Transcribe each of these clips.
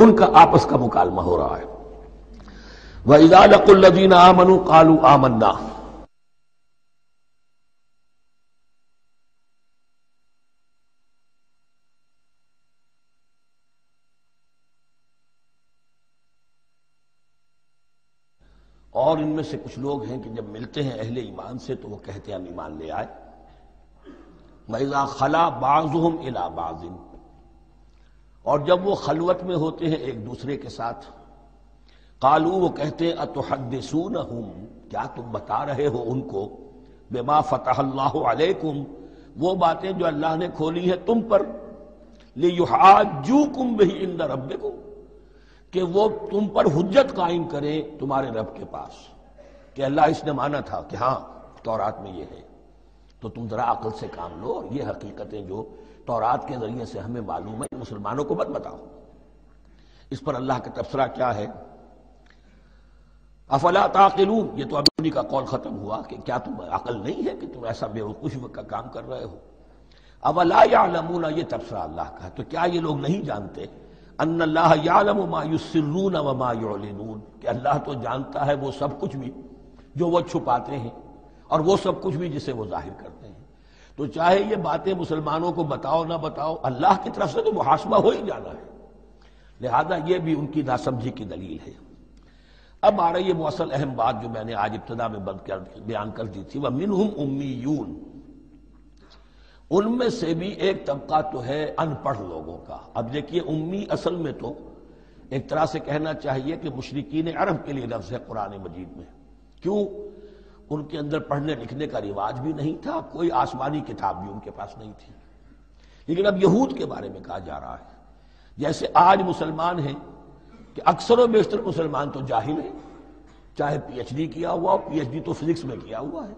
ان کا آپس کا مکالمہ ہو رہا ہے۔ وَإِذَا لَقُوا الَّذِينَ آمَنُوا قَالُوا آمَنَّا، اور ان میں سے کچھ لوگ ہیں کہ جب ملتے ہیں اہل ایمان سے تو وہ کہتے ہیں ہم ایمان لے آئے۔ وَإِذَا خَلَا بَعْضُهُمْ إِلَى بَعْضٍ، اور جب وہ خلوت میں ہوتے ہیں ایک دوسرے کے ساتھ، قالوا، وہ کہتے ہیں أَتُحَدِّثُونَهُمْ، کیا تم بتا رہے ہو ان کو، بِمَا فَتَحَ اللَّهُ عَلَيْكُمْ، وہ باتیں جو اللہ نے کھولی ہیں تم پر، لِيُحَاجُّوكُمْ بِهِ عِندَ رَبِّكُمْ، کہ وہ تم پر حجت قائم کریں تمہارے رب کے پاس، کہ اللہ اس نے مانا تھا کہ ہاں تورات میں یہ ہے، تو تم ذرا عقل سے کام لو، اور یہ حقیقتیں جو تورات کے ذریعے سے ہمیں معلوم ہے مسلمانوں کو مت بتاؤ۔ اس پر اللہ کا تبصرہ کیا ہے؟ افلا تعقلون، یہ تو ابھی انہی کا قول ختم ہوا کہ کیا تم عقل نہیں ہے کہ تم ایسا بیوقوفی کا کام کر رہے ہو؟ اولا یعلمون، یہ تبصرہ اللہ کا ہے، تو کیا یہ لوگ نہیں جانتے ان اللہ یعلم ما یسرون وما یعلنون، کہ اللہ تو جانتا ہے وہ سب کچھ بھی جو وہ چھپاتے ہیں اور وہ سب کچھ بھی جسے وہ ظاہر کرتے ہیں۔ تو چاہے یہ باتیں مسلمانوں کو بتاؤ نہ بتاؤ، اللہ کی طرف سے تو محاسبہ ہو ہی جانا ہے، لہذا یہ بھی ان کی ناسمجھی کی دلیل ہے۔ اب آ رہی ہے وہ اصل اہم بات جو میں نے آج ابتدا میں بیان کر دی تھی، وَمِنْهُمْ أُمِّيُّونَ، ان میں سے بھی ایک طبقہ تو ہے ان پڑھ لوگوں کا۔ اب دیکھیے امی اصل میں تو ایک طرح سے کہنا چاہیے کہ مشرکین عرب کے لیے لفظ ہے قرآن مجید میں، کیوں؟ ان کے اندر پڑھنے لکھنے کا رواج بھی نہیں تھا، کوئی آسمانی کتاب بھی ان کے پاس نہیں تھی۔ لیکن اب یہود کے بارے میں کہا جا رہا ہے، جیسے آج مسلمان ہیں کہ اکثر و بیشتر مسلمان تو جاہل ہیں، چاہے پی ایچ ڈی کیا ہوا، پی ایچ ڈی تو فزکس میں کیا ہوا ہے،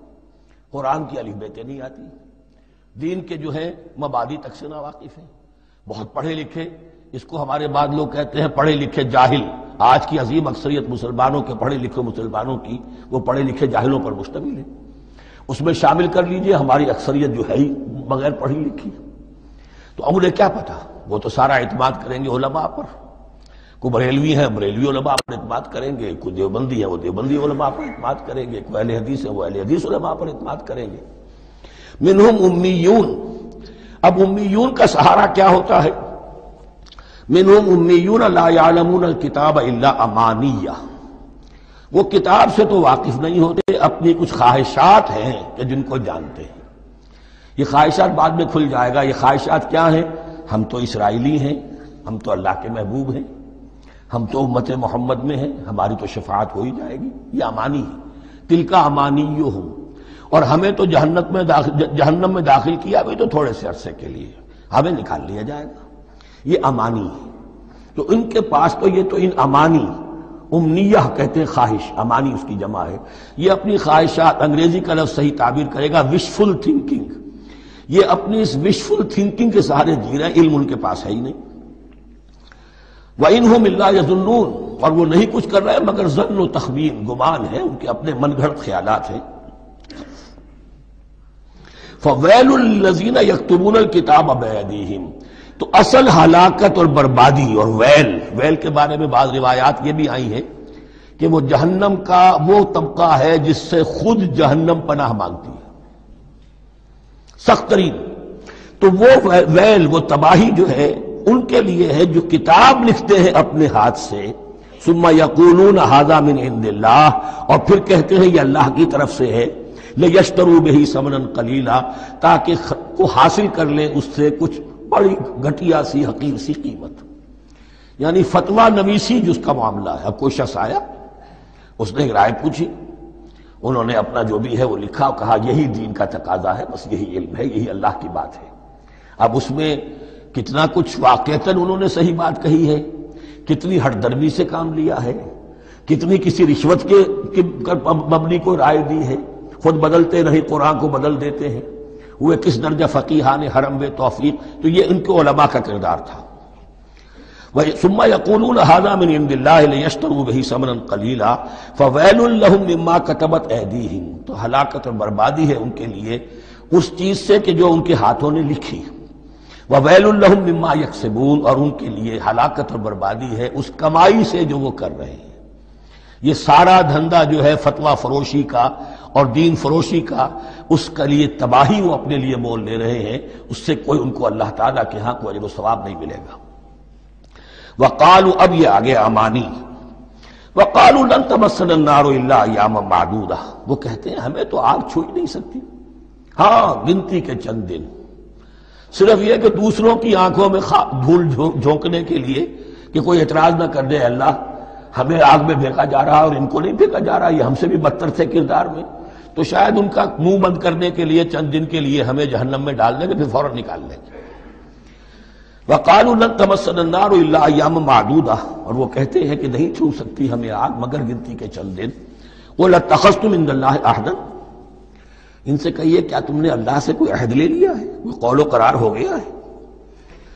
قرآن کی الف بیتیں نہیں آتی، دین کے جو ہیں مبادی تک سے ناواقف ہیں، بہت پڑھے لکھے، اس کو ہمارے بعد لوگ کہتے ہیں پڑھے لکھے جاہل۔ آج کی عظیم اکثریت مسلمانوں کے پڑھے لکھے مسلمانوں کی وہ پڑھے لکھے جاہلوں پر مشتمل ہے، اس میں شامل کر لیجئے ہماری اکثریت جو ہے ہی بغیر پڑھی لکھی۔ تو اب انہیں کیا پتا، وہ تو سارا اعتماد کریں گے علماء پر، کوئی بریلوی ہیں بریلوی علماء پر اعتماد کریں گے، کوئی دیوبندی ہے وہ دیوبندی علماء پر اعتماد کریں گے، کوئی اہل حدیث ہے وہ اہل حدیث علماء پر اعتماد کریں گے۔ منہم امیون، اب امیون کا سہارا کیا ہوتا ہے؟ منہم امیون لا یعلمون الکتاب الا امانیہ، وہ کتاب سے تو واقف نہیں ہوتے، اپنی کچھ خواہشات ہیں کہ جن کو جانتے ہیں۔ یہ خواہشات بعد میں کھل جائے گا، یہ خواہشات کیا ہیں؟ ہم تو اسرائیلی ہیں، ہم تو اللہ کے محبوب ہیں، ہم تو امت محمد میں ہیں، ہماری تو شفاعت ہو ہی جائے گی، یہ امانی ہے۔ تلک امانیہم، اور ہمیں تو جہنم میں داخل کیا بھی تو تھوڑے سے عرصے کے لیے، ہمیں نکال لیا جائے گا، یہ امانی ہے۔ تو ان کے پاس تو یہ تو ان امانی، امنیہ کہتے ہیں خواہش، امانی اس کی جمع ہے، یہ اپنی خواہشات، انگریزی کا لفظ صحیح تعبیر کرے گا وشفل تھنکنگ، یہ اپنی اس وشفل تھنکنگ کے سہارے جی رہے ہیں، علم ان کے پاس ہے ہی نہیں۔ وَإِنْهُمْ إِلَّا يَظُنُّونَ، اور وہ نہیں کچھ کر رہے مگر ظن و تخمین، گمان ہے، ان کے اپنے من گھڑت خیالات ہیں۔ فَوَيْلٌ لِّلَّذِينَ يَكْتُبُونَ الْكِتَابَ بِأَيْدِيهِمْ، تو اصل ہلاکت اور بربادی اور ویل کے بارے میں بعض روایات یہ بھی آئی ہیں کہ وہ جہنم کا وہ طبقہ ہے جس سے خود جہنم پناہ مانگتی ہے، سخت ترین۔ تو وہ ویل، وہ تباہی جو ہے ان کے لیے ہے جو کتاب لکھتے ہیں اپنے ہاتھ سے، ثم یقولون ھذا من عند اللہ، اور پھر کہتے ہیں یہ اللہ کی طرف سے ہے، لیشتروا بہ ثمنا قلیلا، تاکہ کو حاصل کر لیں اس سے کچھ بڑی گھٹیا سی حقیر سی قیمت، یعنی فتویٰ نویسی جس کا معاملہ ہے۔ اب کوئی شخص آیا، اس نے ایک رائے پوچھی، انہوں نے اپنا جو بھی ہے وہ لکھا اور کہا یہی دین کا تقاضا ہے، بس یہی علم ہے، یہی اللہ کی بات ہے۔ اب اس میں کتنا کچھ واقعتاً انہوں نے صحیح بات کہی ہے، کتنی ہٹ درمی سے کام لیا ہے، کتنی کسی رشوت کے مبنی کو رائے دی ہے، خود بدلتے نہیں قرآن کو بدل دیتے ہیں، ہوئے کس درجہ فقیہان حرم بے توفیق۔ تو یہ ان کے علماء کا کردار تھا۔ ثم یقولون ھذا من عند اللہ لیشتروا بہ ثمنا قلیلا فویل لہم مما کتبت ایدیہم، تو ہلاکت اور بربادی ہے ان کے لیے اس چیز سے کہ جو ان کے ہاتھوں نے لکھی۔ وَوَيْلٌ لَّهُم مِّمَّا يَكْسِبُونَ، اور ان کے لیے ہلاکت اور بربادی ہے اس کمائی سے جو وہ کر رہے ہیں۔ یہ سارا دھندا جو ہے فتویٰ فروشی کا اور دین فروشی کا، اس کے لیے تباہی وہ اپنے لیے مول لے رہے ہیں، اس سے کوئی ان کو اللہ تعالیٰ کے ہاں کوئی اجر و ثواب نہیں ملے گا۔ وَقَالُوا، اب یہ آگے امانی، وَقَالُوا لَن تَمَسَّنَا النَّارُ إِلَّا أَيَّامًا مَّعْدُودَةً، وہ کہتے ہیں ہمیں تو آگ چھو ہی نہیں سکتی، ہاں گنتی کے چند دن، صرف یہ کہ دوسروں کی آنکھوں میں دھول جھونکنے کے لیے کہ کوئی اعتراض نہ کر دے، اللہ ہمیں آگ میں پھینکا جا رہا اور ان کو نہیں پھینکا جا رہا، یہ ہم سے بھی بدتر تھے کردار میں، تو شاید ان کا منہ بند کرنے کے لیے چند دن کے لیے ہمیں جہنم میں ڈال دیں گے، پھر فوراً نکال دیں گے۔ وَقَالُوا لَن تَمَسَّنَا النَّارُ إِلَّا أَيَّامًا مَّعْدُودَةً، اور وہ کہتے ہیں کہ نہیں چھو سکتی ہمیں آگ مگر گنتی کے چند دن۔ قُلْ اتَّخَذْتُمْ عِندَ اللَّهِ عَهْدًا، ان سے کہیے کیا تم نے اللہ سے کوئی عہد لے لیا ہے، کوئی قول و قرار ہو گیا ہے؟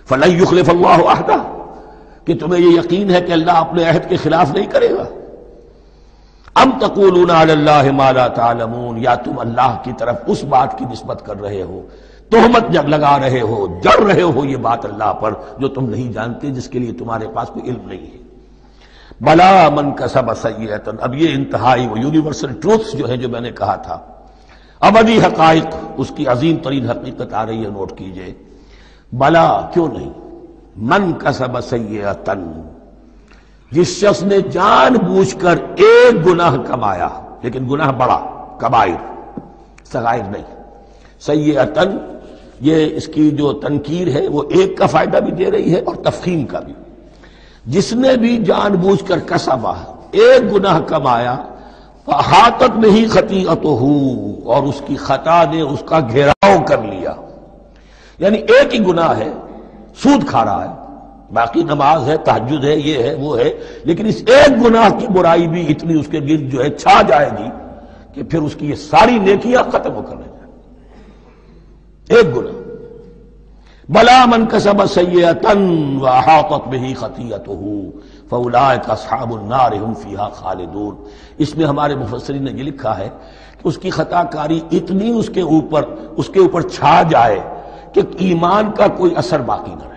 فَلَن يُخْلِفَ اللَّهُ عَهْدَهُ، کہ تمہیں یہ یقین ہے کہ اللہ اپنے عہد کے خلاف نہیں کرے گا۔ ام تقولون علی اللہ ما لا تعلمون، یا تم اللہ کی طرف اس بات کی نسبت کر رہے ہو، تہمت لگا رہے ہو، جڑ رہے ہو یہ بات اللہ پر جو تم نہیں جانتے، جس کے لیے تمہارے پاس کوئی علم نہیں ہے۔ بلا من کسب سیئۃ، اب یہ انتہائی وہ یونیورسل ٹروتھس جو ہے جو میں نے کہا تھا، ابدی حقائق، اس کی عظیم ترین حقیقت آ رہی ہے، نوٹ کیجئے۔ بلا، کیوں نہیں، من کسب سیئۃ، جس شخص نے جان بوجھ کر ایک گناہ کمایا، لیکن گناہ بڑا، کبائر، صغائر نہیں، سیئۃ، یہ اس کی جو تنکیر ہے وہ ایک کا فائدہ بھی دے رہی ہے اور تفخیم کا بھی۔ جس نے بھی جان بوجھ کر کسبا، ایک گناہ کمایا، فاحاطت بہ خطیئتہ، اور اس کی خطا نے اس کا گھیراؤ کر لیا، یعنی ایک ہی گناہ ہے، سود کھا رہا ہے، باقی نماز ہے، تہجد ہے، یہ ہے وہ ہے، لیکن اس ایک گناہ کی برائی بھی اتنی اس کے گرد جو ہے چھا جائے گی کہ پھر اس کی یہ ساری نیکیاں ختم ہو کر رہ جائیں، ایک گناہ۔ بلا من کسب سیئۃ واحاطت بہ خطیئتہ فاولئک اصحاب النار هم فیہا خالدون، اس میں ہمارے مفسرین نے یہ لکھا ہے کہ اس کی خطا کاری اتنی اس کے اوپر چھا جائے کہ ایمان کا کوئی اثر باقی نہ رہے۔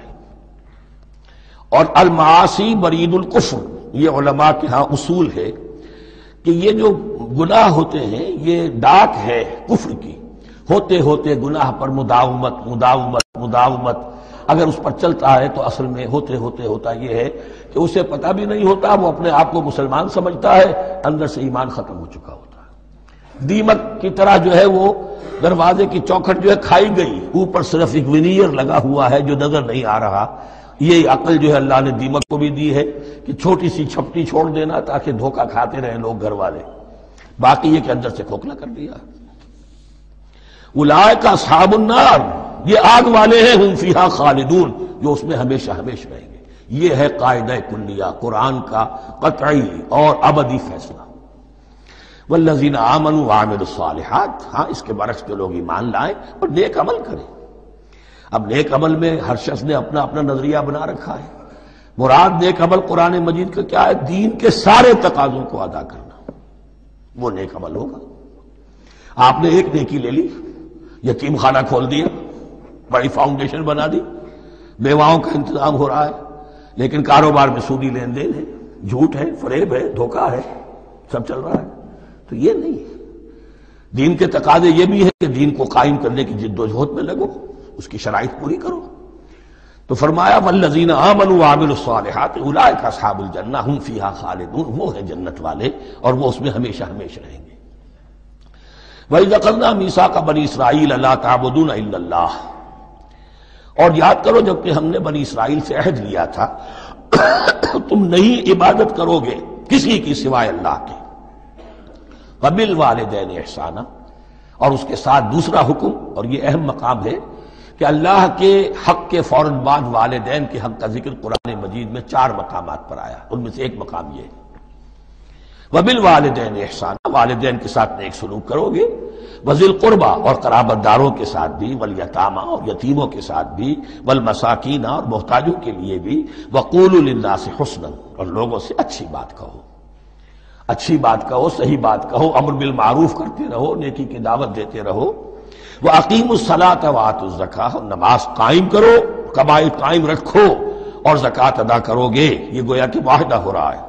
اور المعاصی برید الکفر، یہ علماء کے ہاں اصول ہے کہ یہ جو گناہ ہوتے ہیں یہ ڈاک ہے کفر کی، ہوتے ہوتے گناہ پر مداومت اگر اس پر چلتا ہے تو اصل میں ہوتے ہوتے ہوتا یہ ہے کہ اسے پتہ بھی نہیں ہوتا، وہ اپنے آپ کو مسلمان سمجھتا ہے، اندر سے ایمان ختم ہو چکا ہوتا ہے۔ دیمک کی طرح جو ہے وہ دروازے کی چوکھٹ جو ہے کھائی گئی، اوپر صرف ایک ونیئر لگا ہوا ہے جو نظر نہیں آ رہا۔ یہ عقل جو ہے اللہ نے دیمک کو بھی دی ہے کہ چھوٹی سی چھپٹی چھوڑ دینا تاکہ دھوکہ کھاتے رہیں لوگ گھر والے، باقی یہ کہ اندر سے کھوکھلا کر دیا۔ اولئک اصحاب النار، یہ آگ والے ہیں، ہم فیہا خالدون، جو اس میں ہمیشہ ہمیشہ رہیں گے۔ یہ ہے قاعدہ کلیہ، قرآن کا قطعی اور ابدی فیصلہ۔ والذین آمنوا وعملوا الصالحات، ہاں اس کے برعکس جو لوگ ایمان لائیں اور نیک عمل کریں۔ اب نیک عمل میں ہر شخص نے اپنا اپنا نظریہ بنا رکھا ہے۔ مراد نیک عمل قرآن مجید کا کیا ہے؟ دین کے سارے تقاضوں کو ادا کرنا، وہ نیک عمل ہوگا۔ آپ نے ایک نیکی لے لی، یتیم خانہ کھول دیا، بڑی فاؤنڈیشن بنا دی، بیواؤں کا انتظام ہو رہا ہے، لیکن کاروبار میں سودی لین دین ہے، جھوٹ ہے، فریب ہے، دھوکہ ہے، سب چل رہا ہے، تو یہ نہیں ہے۔ دین کے تقاضے یہ بھی ہے کہ دین کو قائم کرنے کی جد و جہد میں لگو، اس کی شرائط پوری کرو۔ تو فرمایا والذین آمنوا وعملوا الصالحات اولئک اصحاب الجنہ هم فیہا خالدون، وہ ہیں جنت والے اور وہ اس میں ہمیشہ ہمیشہ رہیں گے۔ وَإِذْ أَخَذْنَا مِيثَاقَ بَنِي إِسْرَائِيلَ لَا تَعْبُدُونَ إِلَّا اللَّهَ، اور یاد کرو جب کہ ہم نے بنی اسرائیل سے عہد لیا تھا تم نہیں عبادت کرو گے کسی کی سوائے اللہ کے۔ وَبِالْوَالِدَيْنِ إِحْسَانًا، اور اس کے ساتھ دوسرا حکم، اور یہ اہم مقام ہے کہ اللہ کے حق کے فوراً بعد والدین کے حق کا ذکر قرآن مجید میں 4 مقامات پر آیا، ان میں سے ایک مقام یہ ہے وَبِالْوَالِدَيْنِ إِحْسَانًا، والدین کے ساتھ نیک سلوک کرو گے، وَذِي الْقُرْبَى، اور قرابت داروں کے ساتھ بھی، وَالْيَتَامَى، اور یتیموں کے ساتھ بھی، وَالْمَسَاكِينَ، اور محتاجوں کے لیے بھی، وَقُولُوا لِلنَّاسِ حُسْنًا، اور لوگوں سے اچھی بات کہو، اچھی بات کہو، صحیح بات کہو، امر بالمعروف کرتے رہو، نیکی کی دعوت دیتے رہو۔ وَأَقِيمُوا الصَّلَاةَ وَآتُوا الزَّكَاةَ، نماز قائم کرو، کمائی قائم رکھو اور زکوٰۃ ادا کرو گے، یہ گویا کہ معاہدہ ہو رہا ہے۔